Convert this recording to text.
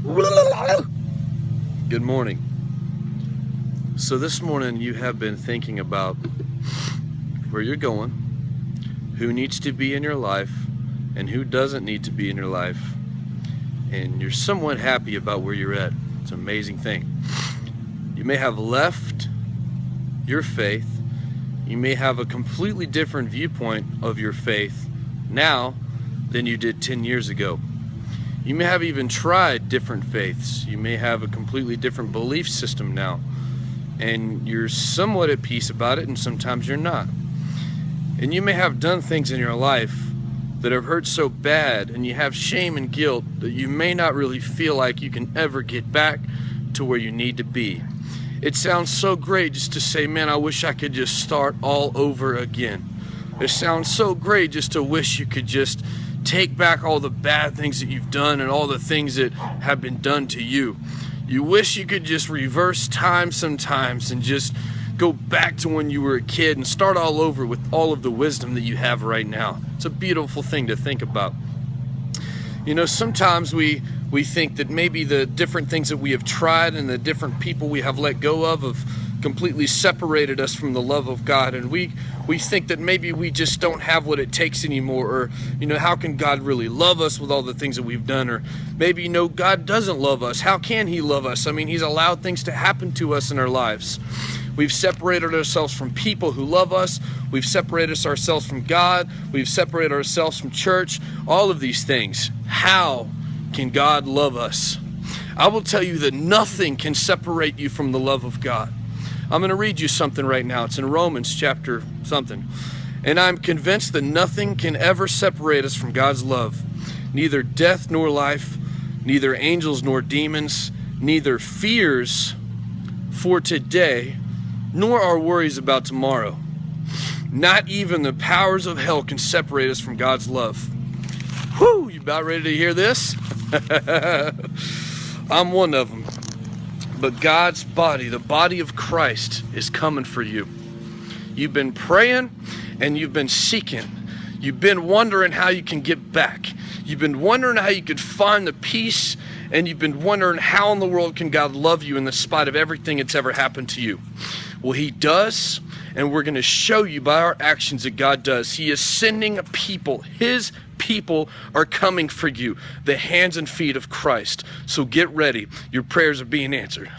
Good morning. So this morning you have been thinking about where you're going, who needs to be in your life, and who doesn't need to be in your life. And you're somewhat happy about where you're at. It's an amazing thing. You may have left your faith. You may have a completely different viewpoint of your faith now than you did 10 years ago. You may have even tried different faiths. You may have a completely different belief system now. And you're somewhat at peace about it, and sometimes you're not. And you may have done things in your life that have hurt so bad, and you have shame and guilt that you may not really feel like you can ever get back to where you need to be. It sounds so great just to say, man, I wish I could just start all over again. It sounds so great just to wish you could just take back all the bad things that you've done and all the things that have been done to you. You wish you could just reverse time sometimes and just go back to when you were a kid and start all over with all of the wisdom that you have right now. It's a beautiful thing to think about. You know, sometimes we think that maybe the different things that we have tried and the different people we have let go of have completely separated us from the love of God, and we think that maybe we just don't have what it takes anymore, or, you know, how can God really love us with all the things that we've done? Or maybe, you know, God doesn't love us. How can He love us? I mean, He's allowed things to happen to us in our lives. We've separated ourselves from people who love us. We've separated ourselves from God. We've separated ourselves from church. All of these things. How can God love us? I will tell you that nothing can separate you from the love of God. I'm going to read you something right now. It's in Romans chapter something. And I'm convinced that nothing can ever separate us from God's love. Neither death nor life, neither angels nor demons, neither fears for today, nor our worries about tomorrow. Not even the powers of hell can separate us from God's love. Whew, you about ready to hear this? I'm one of them. But God's body, the body of Christ, is coming for you. You've been praying and you've been seeking. You've been wondering how you can get back. You've been wondering how you could find the peace, and you've been wondering how in the world can God love you in the spite of everything that's ever happened to you. Well, He does, and we're going to show you by our actions that God does. He is sending a people. His people are coming for you, the hands and feet of Christ. So get ready. Your prayers are being answered.